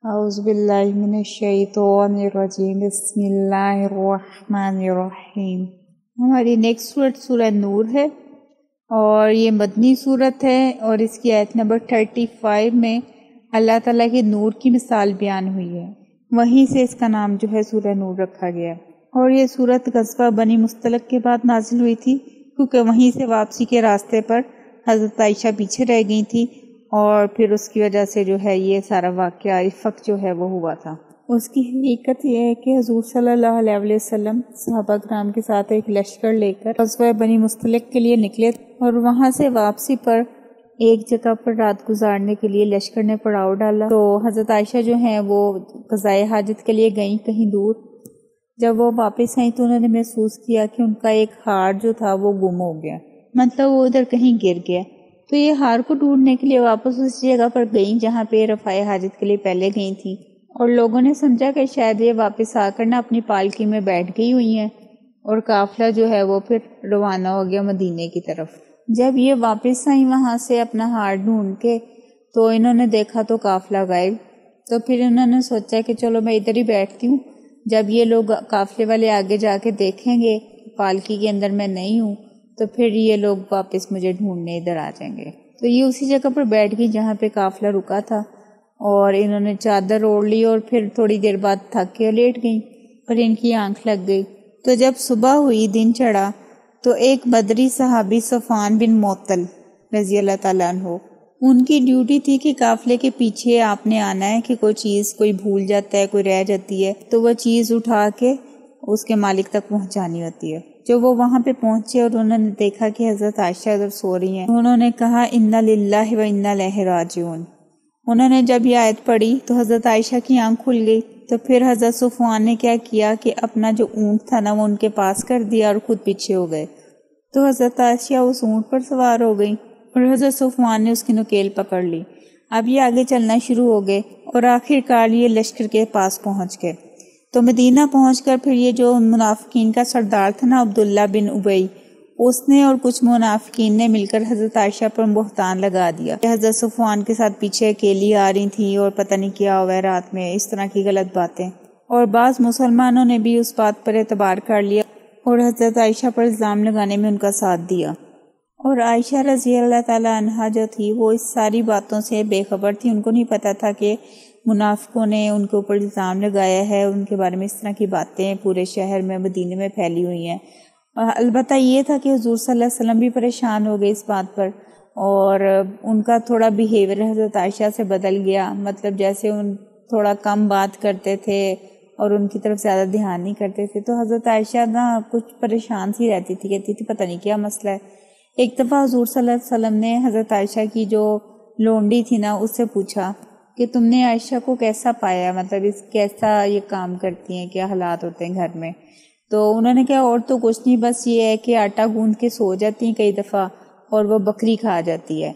اعوذ باللہ من الشیطان الرجیم بسم اللہ الرحمن الرحیم۔ ہماری نیکسٹ سورت سورہ نور ہے اور یہ مدنی سورت ہے اور اس کی آیت نمبر 35 میں اللہ تعالیٰ کے نور کی مثال بیان ہوئی ہے، وہیں سے اس کا نام جو ہے سورہ نور رکھا گیا اور یہ سورت غزوہ بنی مستلق کے بعد نازل ہوئی تھی، کیونکہ وہیں سے واپسی کے راستے پر حضرت عائشہ پیچھے رہ گئی تھی اور پھر اس کی وجہ سے جو ہے یہ سارا واقعہ افق جو ہے وہ ہوا تھا۔ اس کی حقیقت یہ ہے کہ حضور صلی اللہ علیہ وسلم صحابہ کرام کے ساتھ ایک لشکر لے کر غزوہ بنی مستلق کے لیے نکلے اور وہاں سے واپسی پر ایک جگہ پر رات گزارنے کے لیے لشکر نے پڑاؤ ڈالا، تو حضرت عائشہ جو ہیں وہ قضائے حاجت کے لیے گئیں کہیں دور۔ جب وہ واپس آئیں تو انہوں نے محسوس کیا کہ ان کا ایک ہار جو تھا وہ گم ہو گیا، مطلب وہ ادھر کہیں گر گیا۔ تو یہ ہار کو ڈھونڈنے کے لیے واپس اس جگہ پر گئیں جہاں پہ رفع حاجت کے لیے پہلے گئی تھیں، اور لوگوں نے سمجھا کہ شاید یہ واپس آ کر نہ اپنی پالکی میں بیٹھ گئی ہوئی ہیں، اور قافلہ جو ہے وہ پھر روانہ ہو گیا مدینے کی طرف۔ جب یہ واپس آئیں وہاں سے اپنا ہار ڈھونڈ کے تو انہوں نے دیکھا تو قافلہ غائب، تو پھر انہوں نے سوچا کہ چلو میں ادھر ہی بیٹھتی ہوں، جب یہ لوگ قافلے والے آگے جا کے دیکھیں گے پالکی کے اندر میں نہیں ہوں تو پھر یہ لوگ واپس مجھے ڈھونڈنے ادھر آ جائیں گے۔ تو یہ اسی جگہ پر بیٹھ گئی جہاں پہ قافلہ رکا تھا، اور انہوں نے چادر اوڑھ لی اور پھر تھوڑی دیر بعد تھک کے لیٹ گئیں، پر ان کی آنکھ لگ گئی۔ تو جب صبح ہوئی، دن چڑھا، تو ایک بدری صحابی صفوان بن معطل رضی اللہ تعالیٰ عنہ، ان کی ڈیوٹی تھی کہ قافلے کے پیچھے آپ نے آنا ہے کہ کوئی چیز کوئی بھول جاتا ہے، کوئی رہ جاتی ہے تو وہ چیز اٹھا کے اس کے مالک تک پہنچانی ہوتی ہے۔ جو وہ وہاں پہ پہنچے اور انہوں نے دیکھا کہ حضرت عائشہ ادھر سو رہی ہیں، انہوں نے کہا انا للہ و انا الیہ راجعون۔ انہوں نے جب یہ آیت پڑھی تو حضرت عائشہ کی آنکھ کھل گئی، تو پھر حضرت صفوان نے کیا کیا کہ اپنا جو اونٹ تھا نا وہ ان کے پاس کر دیا اور خود پیچھے ہو گئے، تو حضرت عائشہ اس اونٹ پر سوار ہو گئی اور حضرت صفوان نے اس کی نکیل پکڑ لی۔ اب یہ آگے چلنا شروع ہو گئے اور آخر کار یہ لشکر کے پاس پہنچ گئے۔ تو مدینہ پہنچ کر پھر یہ جو منافقین کا سردار تھا نا عبداللہ بن ابی، اس نے اور کچھ منافقین نے مل کر حضرت عائشہ پر بہتان لگا دیا کہ حضرت صفوان کے ساتھ پیچھے اکیلی آ رہی تھی اور پتہ نہیں کیا ہوا ہے رات میں، اس طرح کی غلط باتیں، اور بعض مسلمانوں نے بھی اس بات پر اعتبار کر لیا اور حضرت عائشہ پر الزام لگانے میں ان کا ساتھ دیا۔ اور عائشہ رضی اللہ تعالی عنہا جو تھی وہ اس ساری باتوں سے بے خبر تھی، ان کو نہیں پتا تھا کہ منافقوں نے ان کے اوپر الزام لگایا ہے، ان کے بارے میں اس طرح کی باتیں پورے شہر میں مدینے میں پھیلی ہوئی ہیں۔ البتہ یہ تھا کہ حضور صلی اللہ علیہ وسلم بھی پریشان ہو گئے اس بات پر، اور ان کا تھوڑا بیہیویئر حضرت عائشہ سے بدل گیا، مطلب جیسے ان تھوڑا کم بات کرتے تھے اور ان کی طرف زیادہ دھیان نہیں کرتے تھے، تو حضرت عائشہ نا کچھ پریشان سی رہتی تھی، کہتی تھی پتہ نہیں کیا مسئلہ ہے۔ ایک دفعہ حضور صلی اللہ علیہ وسلم نے حضرت عائشہ کی جو لونڈی تھی نا اس سے پوچھا کہ تم نے عائشہ کو کیسا پایا، مطلب اس کیسا یہ کام کرتی ہیں، کیا حالات ہوتے ہیں گھر میں؟ تو انہوں نے کہا اور تو کچھ نہیں، بس یہ ہے کہ آٹا گوندھ کے سو جاتی ہیں کئی دفعہ اور وہ بکری کھا جاتی ہے،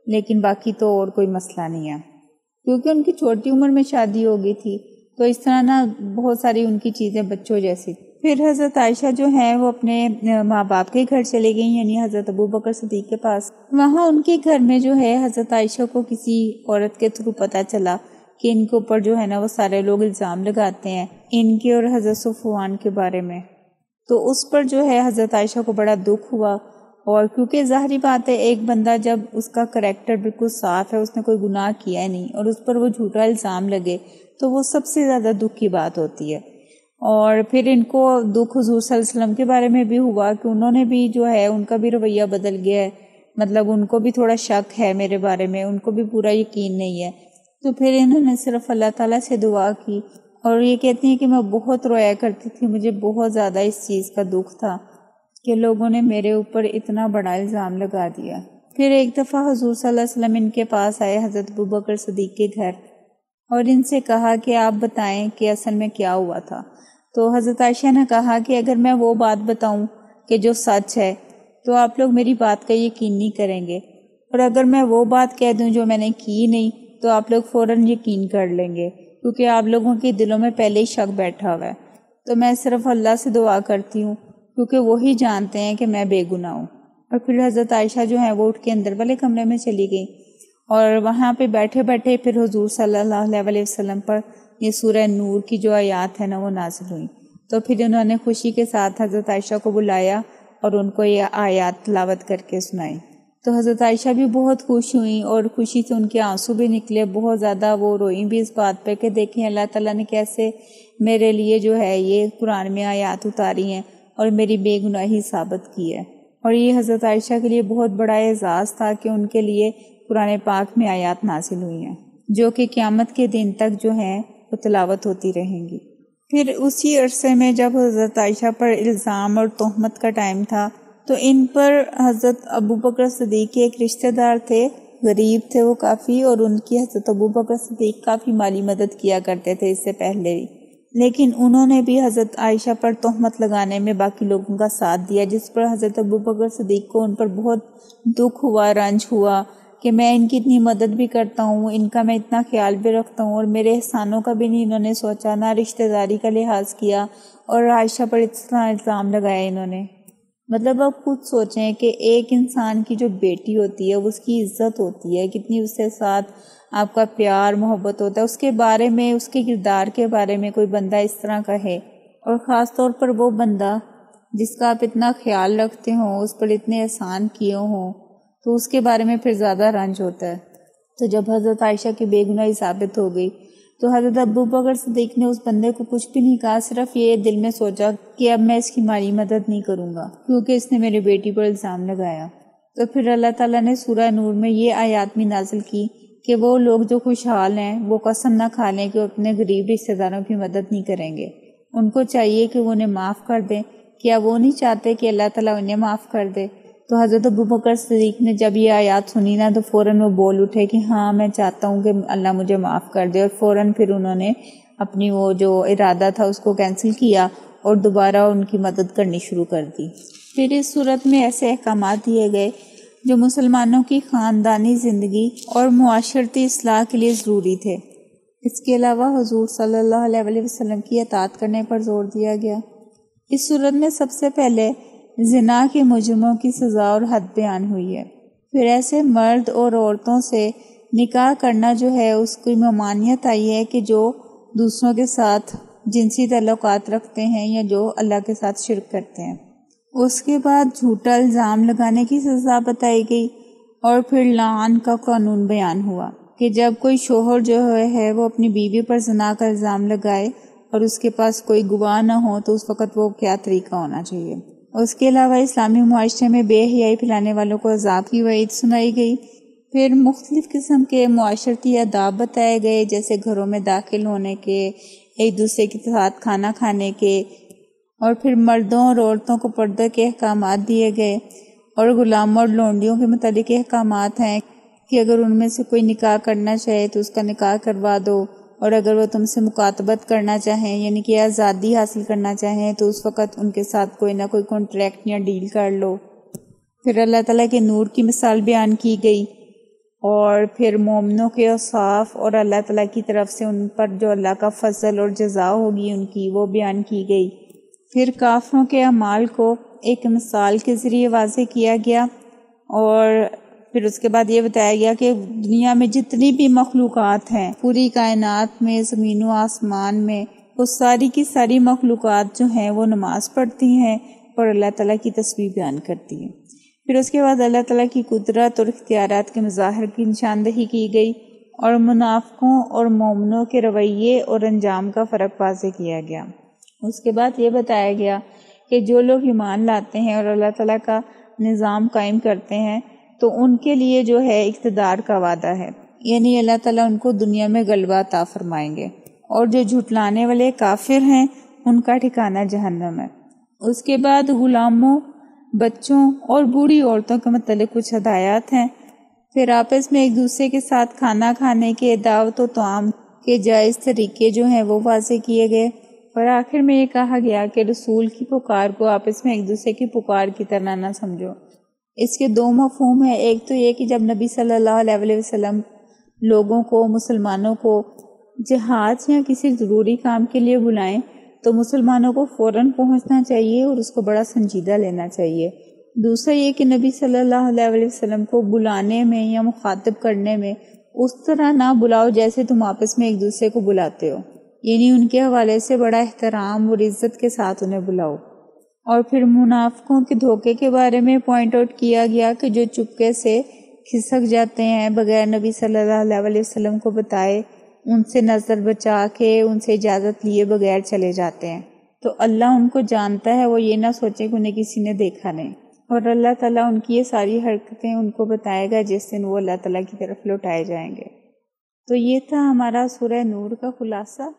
لیکن باقی تو اور کوئی مسئلہ نہیں ہے، کیونکہ ان کی چھوٹی عمر میں شادی ہو گئی تھی، تو اس طرح نا بہت ساری ان کی چیزیں بچوں جیسی۔ پھر حضرت عائشہ جو ہیں وہ اپنے ماں باپ کے گھر چلے گئی، یعنی حضرت ابوبکر صدیق کے پاس۔ وہاں ان کے گھر میں جو ہے حضرت عائشہ کو کسی عورت کے تھرو پتہ چلا کہ ان کے اوپر جو ہے نا وہ سارے لوگ الزام لگاتے ہیں ان کے اور حضرت صفوان کے بارے میں، تو اس پر جو ہے حضرت عائشہ کو بڑا دکھ ہوا، اور کیونکہ ظاہری بات ہے ایک بندہ جب اس کا کریکٹر بالکل صاف ہے، اس نے کوئی گناہ کیا ہے نہیں، اور اس پر وہ جھوٹا الزام لگے تو وہ سب سے زیادہ دکھ کی بات ہوتی ہے۔ اور پھر ان کو دکھ حضور صلی اللہ علیہ وسلم کے بارے میں بھی ہوا کہ انہوں نے بھی جو ہے ان کا بھی رویہ بدل گیا ہے، مطلب ان کو بھی تھوڑا شک ہے میرے بارے میں، ان کو بھی پورا یقین نہیں ہے، تو پھر انہوں نے صرف اللہ تعالیٰ سے دعا کی، اور یہ کہتی ہیں کہ میں بہت رویا کرتی تھی، مجھے بہت زیادہ اس چیز کا دکھ تھا کہ لوگوں نے میرے اوپر اتنا بڑا الزام لگا دیا۔ پھر ایک دفعہ حضور صلی اللہ علیہ وسلم ان کے پاس آئے حضرت ابوبکر صدیق کے گھر، اور ان سے کہا کہ آپ بتائیں کہ اصل میں کیا ہوا تھا۔ تو حضرت عائشہ نے کہا کہ اگر میں وہ بات بتاؤں کہ جو سچ ہے تو آپ لوگ میری بات کا یقین نہیں کریں گے، اور اگر میں وہ بات کہہ دوں جو میں نے کی نہیں تو آپ لوگ فوراً یقین کر لیں گے، کیونکہ آپ لوگوں کے دلوں میں پہلے ہی شک بیٹھا ہوا ہے۔ تو میں صرف اللہ سے دعا کرتی ہوں کیونکہ وہی جانتے ہیں کہ میں بے گناہ ہوں۔ اور پھر حضرت عائشہ جو ہیں وہ اٹھ کے اندر والے کمرے میں چلی گئی، اور وہاں پہ بیٹھے بیٹھے پھر حضور صلی اللہ علیہ وسلم پر یہ سورہ نور کی جو آیات ہے نا وہ نازل ہوئی، تو پھر انہوں نے خوشی کے ساتھ حضرت عائشہ کو بلایا اور ان کو یہ آیات تلاوت کر کے سنائی۔ تو حضرت عائشہ بھی بہت خوش ہوئیں اور خوشی سے ان کے آنسو بھی نکلے، بہت زیادہ وہ روئیں بھی اس بات پہ کہ دیکھیں اللہ تعالیٰ نے کیسے میرے لیے جو ہے یہ قرآن میں آیات اتاری ہیں اور میری بے گناہی ثابت کی ہے۔ اور یہ حضرت عائشہ کے لیے بہت بڑا اعزاز تھا کہ ان کے لیے قرآن پاک میں آیات نازل ہوئی ہیں جو کہ قیامت کے دن تک جو ہیں وہ تلاوت ہوتی رہیں گی۔ پھر اسی عرصے میں جب حضرت عائشہ پر الزام اور تہمت کا ٹائم تھا تو ان پر حضرت ابو بکر صدیق کے ایک رشتہ دار تھے، غریب تھے وہ کافی، اور ان کی حضرت ابو بکر صدیق کافی مالی مدد کیا کرتے تھے اس سے پہلے بھی، لیکن انہوں نے بھی حضرت عائشہ پر تہمت لگانے میں باقی لوگوں کا ساتھ دیا، جس پر حضرت ابو بکر صدیق کو ان پر بہت دکھ ہوا، رنج ہوا کہ میں ان کی اتنی مدد بھی کرتا ہوں، ان کا میں اتنا خیال بھی رکھتا ہوں، اور میرے احسانوں کا بھی نہیں انہوں نے سوچا، نہ رشتہ داری کا لحاظ کیا، اور عائشہ پر اتنا الزام لگایا انہوں نے۔ مطلب آپ خود سوچیں کہ ایک انسان کی جو بیٹی ہوتی ہے اس کی عزت ہوتی ہے، کتنی اس کے ساتھ آپ کا پیار محبت ہوتا ہے، اس کے بارے میں، اس کے کردار کے بارے میں کوئی بندہ اس طرح کہے، اور خاص طور پر وہ بندہ جس کا آپ اتنا خیال رکھتے ہوں، اس پر اتنے احسان کیے ہوں، تو اس کے بارے میں پھر زیادہ رنج ہوتا ہے۔ تو جب حضرت عائشہ کی بے گناہی ثابت ہو گئی تو حضرت ابو بکر صدیق نے اس بندے کو کچھ بھی نہیں کہا، صرف یہ دل میں سوچا کہ اب میں اس کی مالی مدد نہیں کروں گا کیونکہ اس نے میری بیٹی پر الزام لگایا۔ تو پھر اللہ تعالیٰ نے سورہ نور میں یہ آیات بھی نازل کی کہ وہ لوگ جو خوشحال ہیں وہ قسم نہ کھا لیں کہ وہ اپنے غریب رشتہ داروں کی مدد نہیں کریں گے، ان کو چاہیے کہ وہ انہیں معاف کر دیں۔ کیا وہ نہیں چاہتے کہ اللہ تعالیٰ انہیں معاف کر دے؟ تو حضرت ابو بکر صدیق نے جب یہ آیات سنی نا تو فوراً وہ بول اٹھے کہ ہاں میں چاہتا ہوں کہ اللہ مجھے معاف کر دے، اور فوراً پھر انہوں نے اپنی وہ جو ارادہ تھا اس کو کینسل کیا اور دوبارہ ان کی مدد کرنی شروع کر دی۔ پھر اس صورت میں ایسے احکامات دیے گئے جو مسلمانوں کی خاندانی زندگی اور معاشرتی اصلاح کے لیے ضروری تھے۔ اس کے علاوہ حضور صلی اللہ علیہ وسلم کی اطاعت کرنے پر زور دیا گیا۔ اس صورت میں سب سے پہلے زنا کے مجرموں کی سزا اور حد بیان ہوئی ہے۔ پھر ایسے مرد اور عورتوں سے نکاح کرنا جو ہے اس کی ممانعت آئی ہے کہ جو دوسروں کے ساتھ جنسی تعلقات رکھتے ہیں یا جو اللہ کے ساتھ شرک کرتے ہیں۔ اس کے بعد جھوٹا الزام لگانے کی سزا بتائی گئی، اور پھر لعان کا قانون بیان ہوا کہ جب کوئی شوہر جو ہے وہ اپنی بیوی پر زنا کا الزام لگائے اور اس کے پاس کوئی گواہ نہ ہو تو اس وقت وہ کیا طریقہ ہونا چاہیے۔ اس کے علاوہ اسلامی معاشرے میں بے حیائی پھیلانے والوں کو عذاب کی وعید سنائی گئی۔ پھر مختلف قسم کے معاشرتی آداب بتائے گئے، جیسے گھروں میں داخل ہونے کے، ایک دوسرے کے ساتھ کھانا کھانے کے، اور پھر مردوں اور عورتوں کو پردے کے احکامات دیے گئے، اور غلاموں اور لونڈیوں کے متعلق احکامات ہیں کہ اگر ان میں سے کوئی نکاح کرنا چاہے تو اس کا نکاح کروا دو، اور اگر وہ تم سے مکاتبت کرنا چاہیں یعنی کہ آزادی حاصل کرنا چاہیں تو اس وقت ان کے ساتھ کوئی نہ کوئی کانٹریکٹ یا ڈیل کر لو۔ پھر اللہ تعالیٰ کے نور کی مثال بیان کی گئی، اور پھر مومنوں کے اوصاف اور اللہ تعالیٰ کی طرف سے ان پر جو اللہ کا فضل اور جزا ہوگی ان کی وہ بیان کی گئی۔ پھر کافروں کے اعمال کو ایک مثال کے ذریعے واضح کیا گیا، اور پھر اس کے بعد یہ بتایا گیا کہ دنیا میں جتنی بھی مخلوقات ہیں، پوری کائنات میں، زمین و آسمان میں، وہ ساری کی ساری مخلوقات جو ہیں وہ نماز پڑھتی ہیں اور اللہ تعالیٰ کی تسبیح بیان کرتی ہیں۔ پھر اس کے بعد اللہ تعالیٰ کی قدرت اور اختیارات کے مظاہر کی نشاندہی کی گئی، اور منافقوں اور مومنوں کے رویے اور انجام کا فرق واضح کیا گیا۔ اس کے بعد یہ بتایا گیا کہ جو لوگ ایمان لاتے ہیں اور اللہ تعالیٰ کا نظام قائم کرتے ہیں تو ان کے لیے جو ہے اقتدار کا وعدہ ہے، یعنی اللہ تعالیٰ ان کو دنیا میں غلبہ عطا فرمائیں گے، اور جو جھٹلانے والے کافر ہیں ان کا ٹھکانہ جہنم ہے۔ اس کے بعد غلاموں، بچوں اور بوڑھی عورتوں کے متعلق کچھ ہدایات ہیں۔ پھر آپس میں ایک دوسرے کے ساتھ کھانا کھانے کے، دعوت و طعام کے جائز طریقے جو ہیں وہ واضح کیے گئے، اور آخر میں یہ کہا گیا کہ رسول کی پکار کو آپس میں ایک دوسرے کی پکار کی طرح نہ سمجھو۔ اس کے دو مفہوم ہیں، ایک تو یہ کہ جب نبی صلی اللہ علیہ وسلم لوگوں کو، مسلمانوں کو جہاد یا کسی ضروری کام کے لیے بلائیں تو مسلمانوں کو فوراً پہنچنا چاہیے اور اس کو بڑا سنجیدہ لینا چاہیے، دوسرا یہ کہ نبی صلی اللہ علیہ وسلم کو بلانے میں یا مخاطب کرنے میں اس طرح نہ بلاؤ جیسے تم آپس میں ایک دوسرے کو بلاتے ہو، یعنی ان کے حوالے سے بڑا احترام اور عزت کے ساتھ انہیں بلاؤ۔ اور پھر منافقوں کے دھوکے کے بارے میں پوائنٹ آؤٹ کیا گیا کہ جو چپکے سے کھسک جاتے ہیں بغیر نبی صلی اللہ علیہ وسلم کو بتائے، ان سے نظر بچا کے ان سے اجازت لیے بغیر چلے جاتے ہیں، تو اللہ ان کو جانتا ہے، وہ یہ نہ سوچے کہ انہیں کسی نے دیکھا نہیں، اور اللہ تعالیٰ ان کی یہ ساری حرکتیں ان کو بتائے گا جس دن وہ اللہ تعالیٰ کی طرف لوٹائے جائیں گے۔ تو یہ تھا ہمارا سورہ نور کا خلاصہ۔